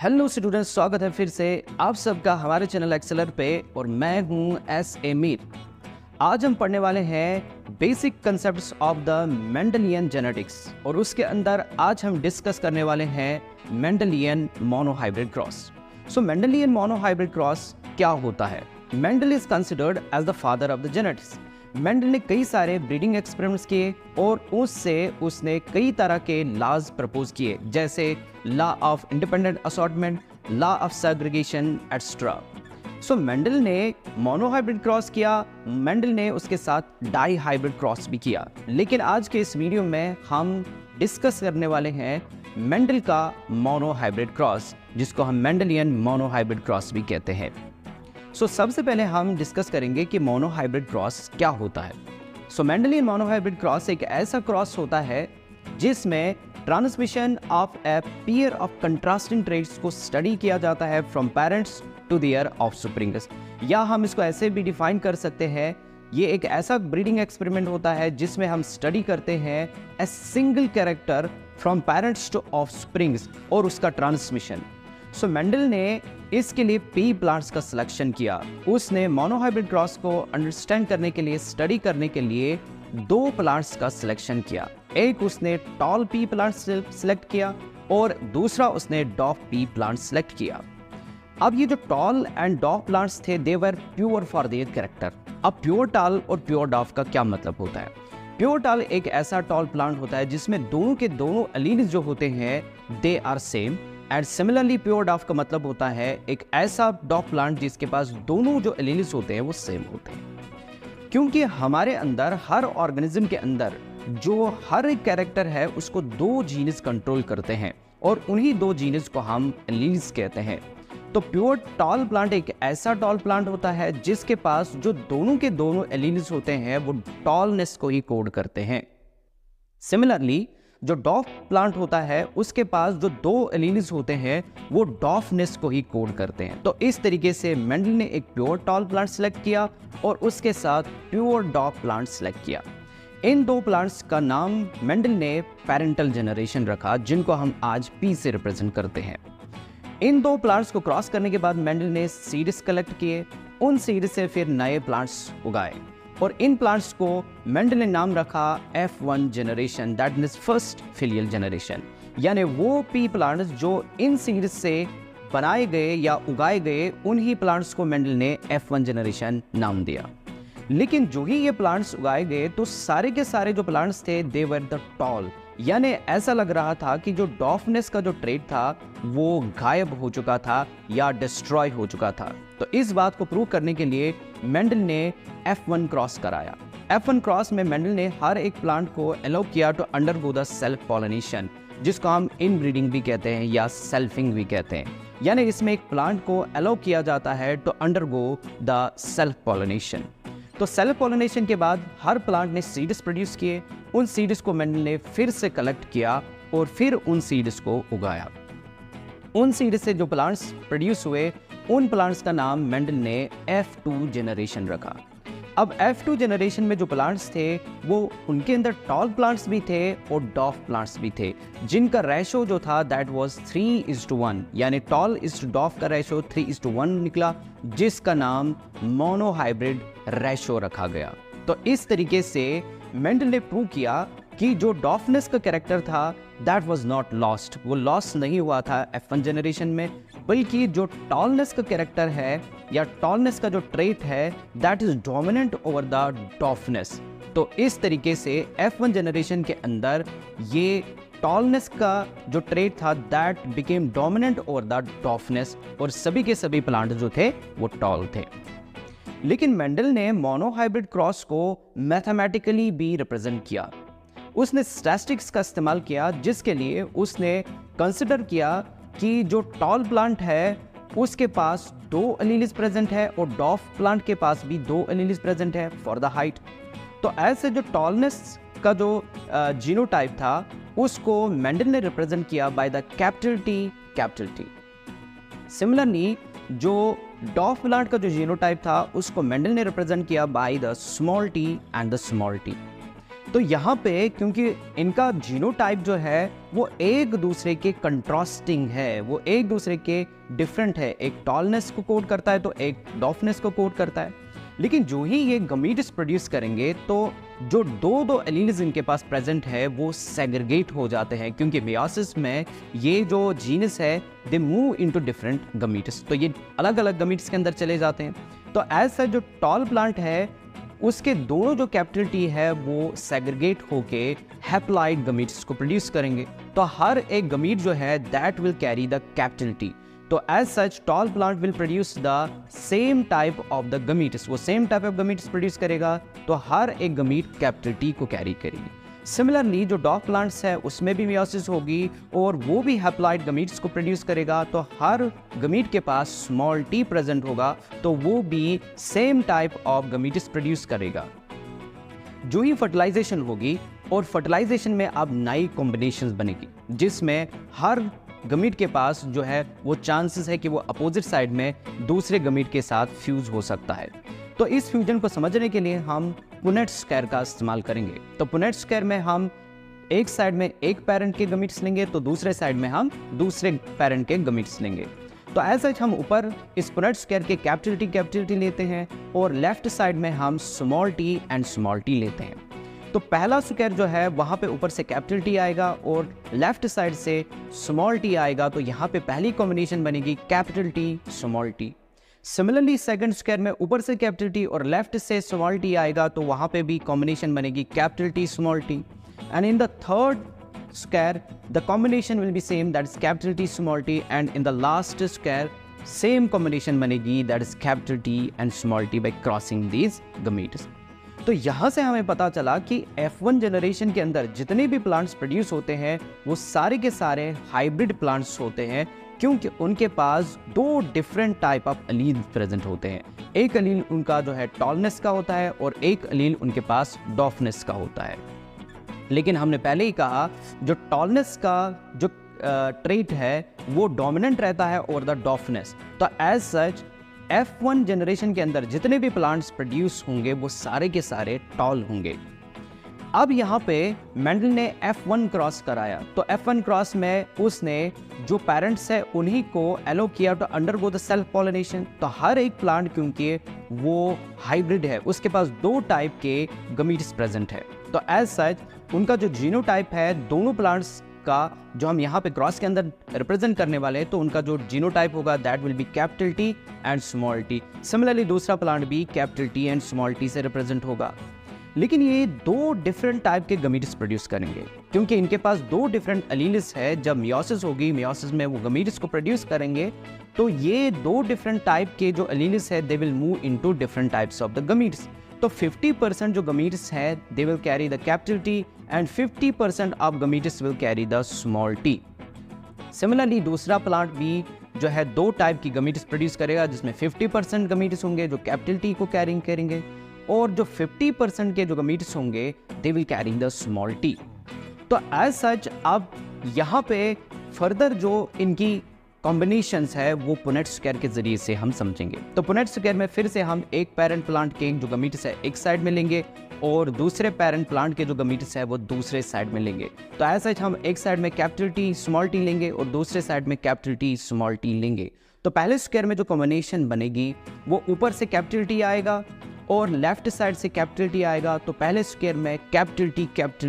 Hello students, स्वागत है फिर से आप सबका हमारे चैनल एक्सेलर पे और मैं हूं एस ए मीर। आज हम पढ़ने वाले हैं basic concepts of the Mendelian genetics और उसके अंदर आज हम डिस्कस करने वाले हैं Mendelian monohybrid cross. So Mendelian monohybrid cross क्या होता है? Mendel is considered as the father of the genetics. Mendel ने कई सारे ब्रीडिंग एक्सपेरिमेंट्स किए और उससे उसने कई तरह के लॉज प्रपोज किए, जैसे law of independent assortment, law of segregation etcetera. So Mendel ने मोनोहाइब्रिड क्रॉस किया, मेंडल ने उसके साथ डाई हाइब्रिड क्रॉस भी किया। लेकिन आज के इस वीडियो में हम डिस्कस करने वाले हैं मेंडल का मोनोहाइब्रिड क्रॉस, जिसको हम मेंडलियन मोनोहाइब्रिड क्रॉस भी कहते हैं। सबसे पहले हम डिस्कस करेंगे कि मोनोहाइब्रिड क्रॉस क्या होता है। मेंडलियन मोनोहाइब्रिड क्रॉस एक ऐसा क्रॉस होता है जिसमें transmission of a pair of contrasting traits को स्टडी किया जाता है from parents to their offsprings, या हम इसको ऐसे भी डिफाइन कर सकते हैं, ये एक ऐसा ब्रीडिंग एक्सपेरिमेंट होता है जिसमें हम स्टडी करते हैं a single character from parents to offsprings और उसका ट्रांसमिशन। मेंडल ने इसके लिए पी प्लांट्स का सिलेक्शन किया। उसने मोनोहाइब्रिड क्रॉस को अंडरस्टैंड करने के लिए, स्टडी करने के लिए दो प्लांट्स का सिलेक्शन किया। एक उसने टॉल पी प्लांट सिलेक्ट किया और दूसरा उसने डॉफ पी प्लांट सिलेक्ट किया। अब ये जो टॉल एंड डॉफ प्लांट्स थे, दे वर प्योर फॉर देयर कैरेक्टर। अब प्योर टॉल और प्योर डॉफ का क्या मतलब होता है? प्योर टॉल एक ऐसा टॉल प्लांट होता है जिसमें दोनों के दोनों एलील्स जो होते हैं they are same, and similarly pure dwarf का मतलब होता है एक ऐसा डॉफ प्लांट जिसके पास दोनों जो एलील्स होते हैं वो सेम होते हैं। क्योंकि हमारे अंदर, हर ऑर्गेनिज्म के अंदर जो हर एक कैरेक्टर है उसको दो जीनस कंट्रोल करते हैं और उन्हीं दो जीनस को हम एलील्स कहते हैं। तो प्योर टॉल प्लांट एक ऐसा टॉल प्लांट होता है जिसके पास जो दोनों के दोनों एलील्स होते हैं वो टॉलनेस को ही कोड करते हैं। सिमिलरली जो डॉफ प्लांट होता है उसके पास जो दो एलील्स होते हैं वो डॉफनेस को ही कोड करते हैं। तो इस तरीके से मेंडल ने एक प्योर टॉल प्लांट सेलेक्ट किया और उसके साथ प्योर डॉफ प्लांट सेलेक्ट किया। इन दो प्लांट्स का नाम मेंडल ने पेरेंटल जनरेशन रखा, जिनको हम आज पी से रिप्रेजेंट करते हैं। इन दो प्लांट्स को क्रॉस करने के बाद मेंडल ने सीड्स कलेक्ट किए, उन सीड्स से फिर नए प्लांट्स उगाए और इन प्लांट्स को मेंडल ने नाम रखा F1 generation, that means first filial generation. यानी वो पी प्लांट्स जो इन सीड्स से बनाए गए या उगाए गए, उन्हीं प्लांट्स को मेंडल ने F1 जनरेशन नाम दिया। लेकिन जो ही ये प्लांट्स उगाए गए तो सारे के सारे जो प्लांट्स थे दे वर द टॉल, यानी ऐसा लग रहा था कि जो डॉफनेस का जो ट्रेट था वो गायब हो चुका था या डिस्ट्रॉय हो चुका था। तो इस बात को प्रूव करने के लिए मेंडल ने F1 क्रॉस कराया। F1 क्रॉस में मेंडल ने हर एक प्लांट को अलाउ किया to undergo the self pollination, जिसको हम इनब्रीडिंग भी कहते हैं या सेल्फिंग भी कहते हैं। यानी इसमें एक प्लांट को अलाउ किया जाता है to undergo the self pollination. तो सेल्फ पॉलिनेशन के बाद हर प्लांट ने सीड्स प्रोड्यूस किए, उन सीड्स को मेंडल ने फिर से कलेक्ट किया और फिर उन सीड्स को उगाया। उन सीड्स से जो प्लांट्स प्रोड्यूस हुए, उन प्लांट्स का नाम मेंडल ने F2 जनरेशन रखा। अब F2 जनरेशन में जो प्लांट्स थे वो उनके अंदर टॉल प्लांट्स भी थे और डॉफ प्लांट्स भी थे, जिनका रेशो जो था दैट वाज 3:1, यानी टॉल इज टू डॉफ का रेशो 3:1 निकला, जिसका नाम मोनोहाइब्रिड रेशो रखा गया। तो इस तरीके से मेंडल ने प्रूव किया कि जो डॉफनेस का कैरेक्टर था दैट वाज नॉट लॉस्ट, वो लॉस नहीं हुआ था F1 जनरेशन में, बल्कि जो टॉलनेस का कैरेक्टर है या टॉलनेस का जो ट्रेट है that is dominant over the डॉफनेस। तो इस तरीके से F1 जनरेशन के अंदर ये टॉलनेस का जो ट्रेट था that became dominant over the डॉफनेस और सभी के सभी प्लांट जो थे वो टॉल थे। लेकिन मेंडल ने मोनोहाइब्रिड क्रॉस को मैथमेटिकली भी रिप्रेजेंट किया। उसने स्टैटिस्टिक्स का इस्तेमाल किया, जिसके लिए उसने कंसिडर किया कि जो टॉल प्लांट है उसके पास दो एलील्स प्रेजेंट है और डॉफ प्लांट के पास भी दो एलील्स प्रेजेंट है फॉर द हाइट। तो ऐसे जो टॉलनेस का जो जीनोटाइप था उसको मेंडल ने रिप्रेजेंट किया by the capital T। Similarly जो डॉफ प्लांट का जो जीनोटाइप था उसको मेंडल ने रिप्रेजेंट किया by the small t and the small t। तो यहाँ पे क्योंकि इनका जीनोटाइप जो है वो एक दूसरे के कंट्रास्टिंग है, वो एक दूसरे के डिफरेंट है, एक टॉलनेस को कोड करता है तो एक डॉफनेस को कोड करता है। लेकिन जो ही ये गमीट्स प्रोड्यूस करेंगे तो जो दो एलील्स इनके पास प्रेजेंट है वो सेग्रीगेट हो जाते हैं, क्योंकि मियोसिस में ये जो जीनस है they move into different gametes, तो ये अलग अलग गमीट्स के अंदर चले जाते हैं। तो एज सच जो टॉल प्लांट है उसके दोनों जो कैपिटल टी है वो सेग्रीगेट होके हैप्लॉइड गमीट्स को प्रोड्यूस करेंगे। तो हर एक गमीट जो है that will carry the capital T. तो as such tall plant will produce the same type of the gametes, वो same type of gametes produce करेगा, तो हर एक गमीट कैपिटल टी को कैरी करेगी। सिमिलरली जो डॉग प्लांट्स है उसमें भी मियोसिस होगी और वो भी हैप्लॉइड गमीट्स को प्रोड्यूस करेगा, तो हर गमीट के पास स्मॉल टी प्रेजेंट होगा, तो वो भी same type of gametes produce करेगा। जो ही फर्टिलाइजेशन होगी और फर्टिलाइजेशन में अब नई कॉम्बिनेशंस बनेगी, जिसमें हर गमीट के पास जो है वो चांसेस है कि वो अपोजिट साइड में दूसरे गमीट के साथ फ्यूज हो सकता है। तो इस फ्यूजन को समझने के लिए हम पुनेट स्क्वायर का इस्तेमाल करेंगे। तो पुनेट स्क्वायर में हम एक साइड में एक पेरेंट के गमीट्स लेंगे तो दूसरे साइड में हम दूसरे पेरेंट के गमीट्स लेंगे। तो ऐसा हम ऊपर इस पुनेट स्क्वायर के कैपिटल टी लेते हैं और लेफ्ट साइड में हम small T and small T लेते हैं। तो पहला स्क्वायर जो है वहाँ पे ऊपर से कैपिटल टी आएगा और लेफ्ट साइड से स्मॉल टी आएगा, तो यहाँ पे पहली कॉम्बिनेशन बनेगी capital T small T. Similarly second square में ऊपर से कैपिटल टी और लेफ्ट से स्मॉल टी आएगा, तो वहाँ पे भी कॉम्बिनेशन बनेगी capital T small T. And in the third square the combination will be same, that is capital T small T, and in the last square same combination बनेगी, that is capital T and small T bye crossing these gametes. तो यहाँ से हमें पता चला कि F1 generation के अंदर जितने भी प्लांट्स प्रोड्यूस होते हैं वो सारे के सारे हाइब्रिड प्लांट्स होते हैं, क्योंकि उनके पास दो different type of Aleel present होते हैं। एक अलील उनका जो है टॉलनेस का होता है और एक अलील उनके पास डॉफनेस का होता है। लेकिन हमने पहले ही कहा जो टॉलनेस का जो ट्रेट है वो डोमिनेंट रहता है और द डॉफनेस। तो एज सच F1 जनरेशन के अंदर जितने भी प्लांट्स प्रोड्यूस होंगे वो सारे के सारे टॉल होंगे। अब यहाँ पे मेंडल ने F1 क्रॉस कराया, तो F1 क्रॉस में उसने जो पेरेंट्स है उन्हीं को एलो किया to undergo the self pollination. तो हर एक प्लांट क्योंकि वो हाइब्रिड है उसके पास दो टाइप के गमीट्स प्रेजेंट है, तो एज सच उनका जो जीनोटाइप है दोनों प्लांट्स का जो हम यहाँ पे क्रॉस के अंदर रिप्रेजेंट करने वाले हैं, तो उनका जो जीनोटाइप होगा that will be capital T and small T. Similarly दूसरा प्लांट भी capital T and small T से रिप्रेजेंट होगा। लेकिन ये दो डिफरेंट टाइप के गमीट्स प्रोड्यूस करेंगे, क्योंकि इनके पास दो डिफरेंट अलील्स है। जब मियोसिस होगी, मियोसिस में वो गमीट्स को प्रोड्यूस करेंगे, तो ये दो डिफरेंट टाइप के जो अलील्स है they will move into different types of the gametes. तो 50% जो गमीट्स है they will carry the capital T and 50% of gametes will carry the small T. Similarly दूसरा प्लांट भी जो है दो टाइप की गमीट्स प्रोड्यूस करेगा, जिसमें 50% गमीट्स होंगे जो कैपिटल टी को कैरिंग करेंगे और जो 50% के जो गमीट्स होंगे they will carrying the small T. तो एज सच अब यहाँ पे फर्दर जो इनकी कॉम्बिनेशंस है वो पुनेट स्क्वायर के जरिए से हम समझेंगे। तो पुनेट स्क्वायर में फिर से हम एक पेरेंट प्लांट के जो गमीट्स है एक साइड में लेंगे और दूसरे पेरेंट प्लांट के जो गमीट्स है वो दूसरे साइड में लेंगे। तो ऐसा हम एक साइड में कैपिटल टी स्मॉल टी लेंगे और दूसरे साइड में कैपिटल टी स्मॉल टी लेंगे। तो पहले स्क्वायर में जो कॉम्बिनेशन बनेगी वो ऊपर से कैपिटल टी आएगा और लेफ्ट साइड से कैपिटल टी आएगा, तो पहले स्क्वायर में कैपिटल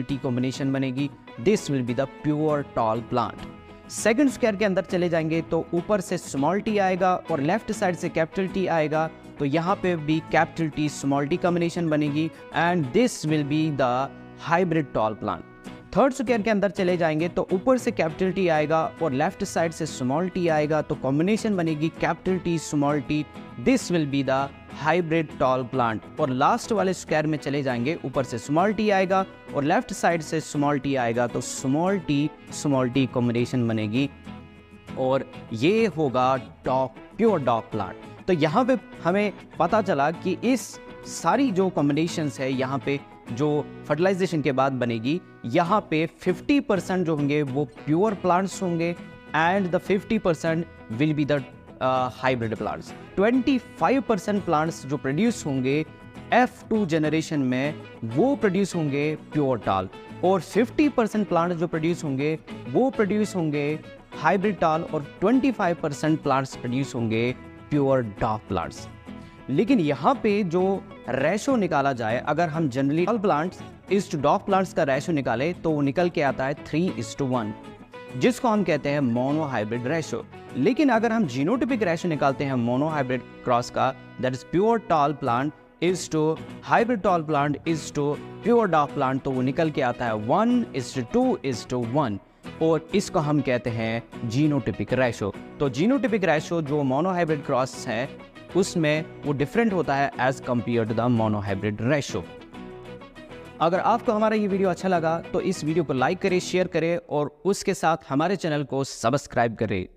टी कॉम्बिनेशन बनेगी। This will be the pure tall plant. Second square के अंदर चले जाएंगे तो ऊपर से स्मॉल टी आएगा और लेफ्ट साइड से कैपिटल टी आएगा, तो यहाँ पे भी capital T small T combination बनेगी and this will be the hybrid tall plant. Third square के अंदर चले जाएंगे तो ऊपर से कैपिटल टी आएगा और लेफ्ट साइड से स्मॉल टी आएगा, तो कॉम्बिनेशन बनेगी capital T small T. This will be the hybrid tall plant. और लास्ट वाले स्क्वायर में चले जाएंगे, ऊपर से स्मॉल टी आएगा और लेफ्ट साइड से स्मॉल टी आएगा, तो स्मॉल टी कॉम्बिनेशन बनेगी और ये होगा प्योर डॉग प्लांट। तो यहाँ पे हमें पता चला कि इस सारी जो कॉम्बिनेशंस है यहाँ पे जो फर्टिलाइजेशन के बाद बनेगी, यहाँ पे 50% जो होंगे वो प्योर प्लांट्स होंगे and the 50% will be the hybrid plants. 25% plants जो प्रोड्यूस होंगे F2 जनरेशन में वो प्रोड्यूस होंगे प्योर टाल, और 50% प्लांट जो प्रोड्यूस होंगे वो प्रोड्यूस होंगे हाइब्रिड टाल, और 25% प्लांट्स प्रोड्यूस होंगे प्योर डॉग प्लांट्स। लेकिन यहाँ पे जो रेशो निकाला जाए, अगर हम generally tall plants is to डॉग प्लांट्स का रेशो निकाले तो वो निकल के आता है 3:1, जिसको हम कहते हैं मोनो हाइब्रिड रेशो। लेकिन अगर हम जीनोटिपिक रेशो निकालते हैं मोनो हाइब्रिड क्रॉस का, that is pure tall plant is to hybrid tall plant is to pure डॉग प्लांट, तो वो निकल के आता है 1:2:1, और इसको हम कहते हैं जीनोटिपिक रेशो। तो जीनोटिपिक रेशो जो मोनो हाइब्रिड क्रॉस है उसमें वो डिफरेंट होता है as compare to the monohybrid ratio. अगर आपको हमारा ये वीडियो अच्छा लगा तो इस वीडियो को लाइक करें, शेयर करें और उसके साथ हमारे चैनल को सब्सक्राइब करें।